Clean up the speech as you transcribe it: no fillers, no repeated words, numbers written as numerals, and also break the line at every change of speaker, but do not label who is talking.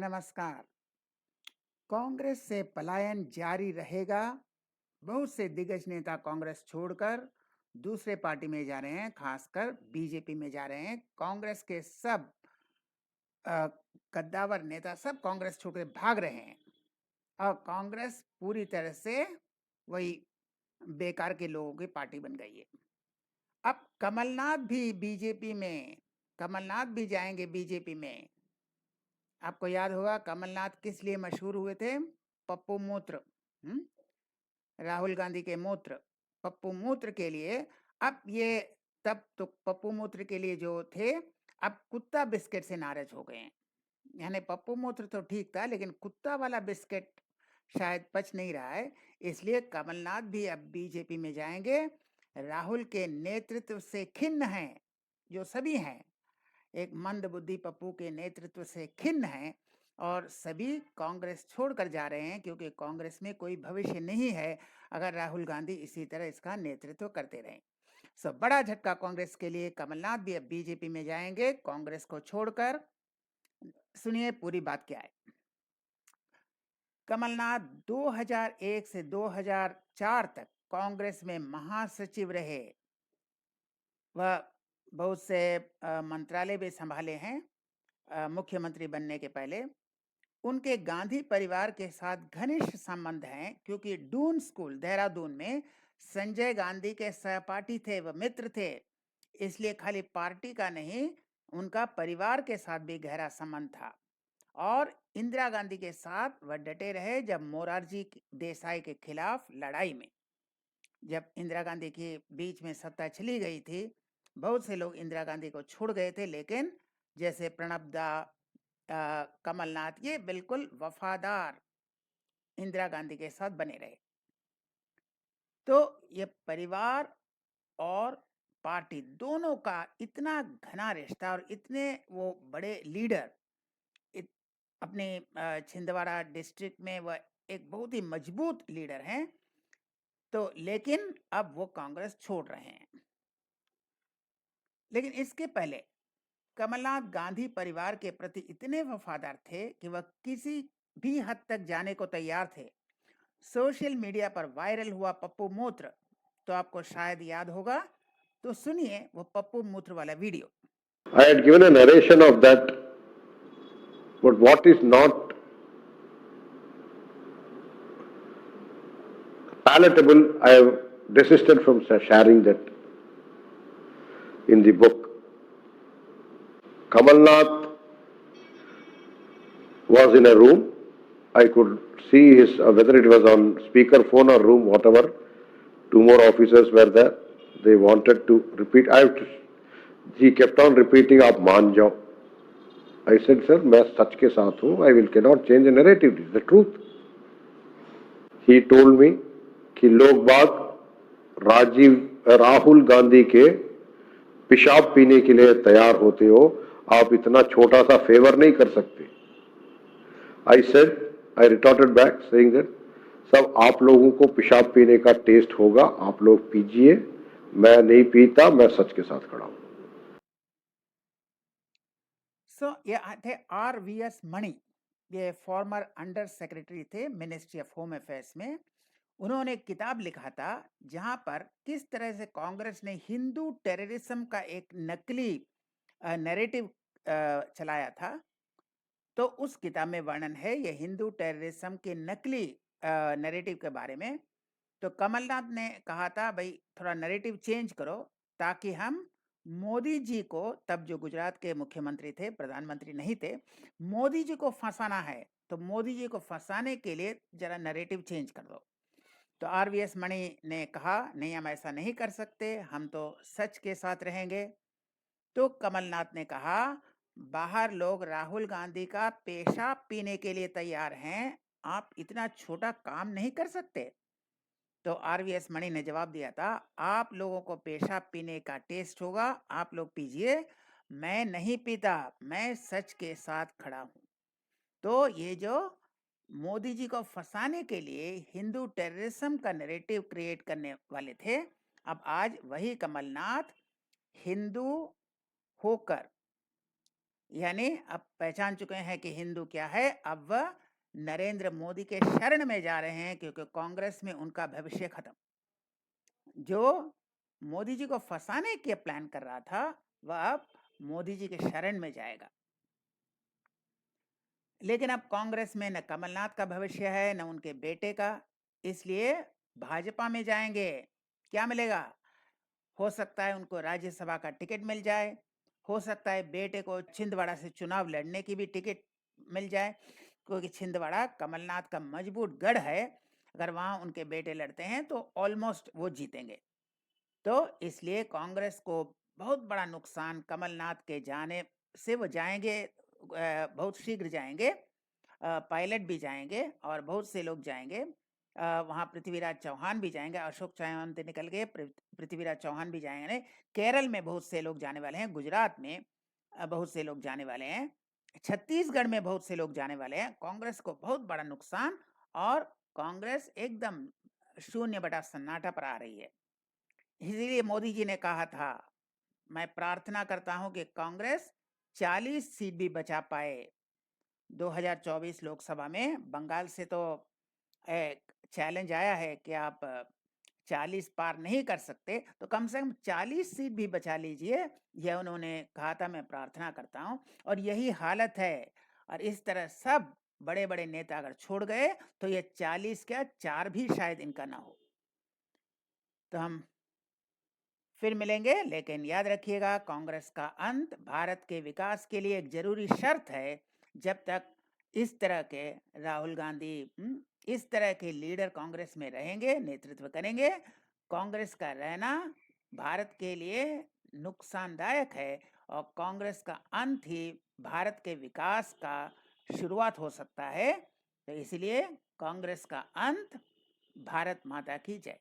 नमस्कार। कांग्रेस से पलायन जारी रहेगा। बहुत से दिग्गज नेता कांग्रेस छोड़कर दूसरे पार्टी में जा रहे हैं, खासकर बीजेपी में जा रहे हैं। कांग्रेस के सब अ, कद्दावर नेता सब कांग्रेस छोड़ के भाग रहे हैं और कांग्रेस पूरी तरह से वही बेकार के लोगों की पार्टी बन गई है। अब कमलनाथ भी जाएंगे बीजेपी में। आपको याद होगा कमलनाथ किस लिए मशहूर हुए थे? पप्पू मूत्र। हम्म? राहुल गांधी के मूत्र, पप्पू मूत्र के लिए। अब ये तब तो पप्पू मूत्र के लिए जो थे, अब कुत्ता बिस्किट से नाराज हो गए हैं। यानी पप्पू मूत्र तो ठीक था, लेकिन कुत्ता वाला बिस्किट शायद पच नहीं रहा है। इसलिए कमलनाथ भी अब बीजेपी में जाएंगे। राहुल के नेतृत्व से खिन्न हैं जो सभी हैं, एक मंदबुद्धि पप्पू के नेतृत्व से खिन्न हैं और सभी कांग्रेस छोड़कर जा रहे हैं, क्योंकि कांग्रेस में कोई भविष्य नहीं है अगर राहुल गांधी इसी तरह इसका नेतृत्व करते रहें। बड़ा झटका कांग्रेस के लिए। कमलनाथ भी अब बीजेपी में जाएंगे कांग्रेस को छोड़कर। सुनिए पूरी बात क्या है। कमलनाथ 2001 से 2004 तक कांग्रेस में महासचिव रहे। वह बहुत से मंत्रालय भी संभाले हैं मुख्यमंत्री बनने के पहले। उनके गांधी परिवार के साथ घनिष्ठ संबंध हैं, क्योंकि डून स्कूल देहरादून में संजय गांधी के सहपाठी थे, वह मित्र थे। इसलिए खाली पार्टी का नहीं, उनका परिवार के साथ भी गहरा संबंध था। और इंदिरा गांधी के साथ वह डटे रहे जब मोरारजी देसाई के खिलाफ लड़ाई में। जब इंदिरा गांधी के बीच में सत्ता चली गई थी, बहुत से लोग इंदिरा गांधी को छोड़ गए थे, लेकिन जैसे प्रणब दा, कमलनाथ, ये बिल्कुल वफादार इंदिरा गांधी के साथ बने रहे। तो ये परिवार और पार्टी दोनों का इतना घना रिश्ता, और इतने वो बड़े लीडर, अपने छिंदवाड़ा डिस्ट्रिक्ट में वह एक बहुत ही मजबूत लीडर हैं। तो लेकिन अब वो कांग्रेस छोड़ रहे हैं। लेकिन इसके पहले कमलनाथ गांधी परिवार के प्रति इतने वफादार थे कि वह किसी भी हद तक जाने को तैयार थे। सोशल मीडिया पर वायरल हुआ पप्पू मूत्र तो आपको शायद याद होगा। तो सुनिए वो पप्पू मूत्र वाला video.
I had given a narration of that, but what is not palatable, I have desisted from sharing that in the book. Kamalnath was in a room. I could see his, whether it was on speaker phone or room, whatever. Two more officers were there. They wanted to repeat. He kept on repeating, "Aap maan jao." I said, "Sir, मैं सच के साथ हूँ. I will cannot change the narrative. This is the truth." He told me कि लोग बाग राहुल गांधी के पेशाब पीने के लिए तैयार होते हो, आप इतना छोटा सा फेवर नहीं कर सकते। I retorted back saying that सब आप लोगों को पेशाब पीने का टेस्ट होगा, आप लोग पीजिए, मैं नहीं पीता, मैं सच के साथ खड़ा हूं।
ये थे RVS मणि, ये फॉर्मर अंडर सेक्रेटरी थे मिनिस्ट्री ऑफ होम अफेयर्स में। उन्होंने एक किताब लिखा था जहां पर किस तरह से कांग्रेस ने हिंदू टेररिज्म का एक नकली नैरेटिव चलाया था। तो उस किताब में वर्णन है ये हिंदू टेररिज्म के नकली नैरेटिव के बारे में। तो कमलनाथ ने कहा था, भाई थोड़ा नैरेटिव चेंज करो ताकि हम मोदी जी को, तब जो गुजरात के मुख्यमंत्री थे, प्रधानमंत्री नहीं थे, मोदी जी को फंसाना है, तो मोदी जी को फंसाने के लिए जरा नैरेटिव चेंज कर दो। तो RVS मणि ने कहा, नहीं हम ऐसा नहीं कर सकते, हम तो सच के साथ रहेंगे। तो कमलनाथ ने कहा, बाहर लोग राहुल गांधी का पेशाब पीने के लिए तैयार हैं, आप इतना छोटा काम नहीं कर सकते। तो RVS मणि ने जवाब दिया था, आप लोगों को पेशाब पीने का टेस्ट होगा, आप लोग पीजिए, मैं नहीं पीता, मैं सच के साथ खड़ा हूं। तो ये जो मोदी जी को फंसाने के लिए हिंदू टेररिज्म का नैरेटिव क्रिएट करने वाले थे, अब आज वही कमलनाथ हिंदू होकर यानी अब पहचान चुके हैं कि हिंदू क्या है। अब वह नरेंद्र मोदी के शरण में जा रहे हैं क्योंकि कांग्रेस में उनका भविष्य खत्म। जो मोदी जी को फंसाने के प्लान कर रहा था, वह अब मोदी जी के शरण में जाएगा। लेकिन अब कांग्रेस में न कमलनाथ का भविष्य है, न उनके बेटे का, इसलिए भाजपा में जाएंगे। क्या मिलेगा? हो सकता है उनको राज्यसभा का टिकट मिल जाए, हो सकता है बेटे को छिंदवाड़ा से चुनाव लड़ने की भी टिकट मिल जाए, क्योंकि छिंदवाड़ा कमलनाथ का मजबूत गढ़ है। अगर वहां उनके बेटे लड़ते हैं तो ऑलमोस्ट वो जीतेंगे। तो इसलिए कांग्रेस को बहुत बड़ा नुकसान कमलनाथ के जाने से, वो जाएंगे, बहुत शीघ्र जाएंगे, पायलट भी जाएंगे और बहुत से लोग जाएंगे। वहाँ पृथ्वीराज चौहान भी जाएंगे, अशोक चौहान तो निकल गए, पृथ्वीराज चौहान भी जाएंगे। केरल में बहुत से लोग जाने वाले हैं, गुजरात में बहुत से लोग जाने वाले हैं, छत्तीसगढ़ में बहुत से लोग जाने वाले हैं। कांग्रेस को बहुत बड़ा नुकसान, और कांग्रेस एकदम शून्य बटा सन्नाटा पर आ रही है। इसीलिए मोदी जी ने कहा था, मैं प्रार्थना करता हूं कि कांग्रेस 40 सीट भी बचा पाए 2024 लोकसभा में। बंगाल से तो एक चैलेंज आया है कि आप 40 पार नहीं कर सकते, तो कम से कम 40 सीट भी बचा लीजिए, यह उन्होंने कहा था। मैं प्रार्थना करता हूं, और यही हालत है। और इस तरह सब बड़े बड़े नेता अगर छोड़ गए तो ये 40 क्या 4 भी शायद इनका ना हो। तो हम फिर मिलेंगे, लेकिन याद रखिएगा, कांग्रेस का अंत भारत के विकास के लिए एक जरूरी शर्त है। जब तक इस तरह के राहुल गांधी, इस तरह के लीडर कांग्रेस में रहेंगे, नेतृत्व करेंगे, कांग्रेस का रहना भारत के लिए नुकसानदायक है। और कांग्रेस का अंत ही भारत के विकास का शुरुआत हो सकता है। तो इसलिए कांग्रेस का अंत। भारत माता की जय।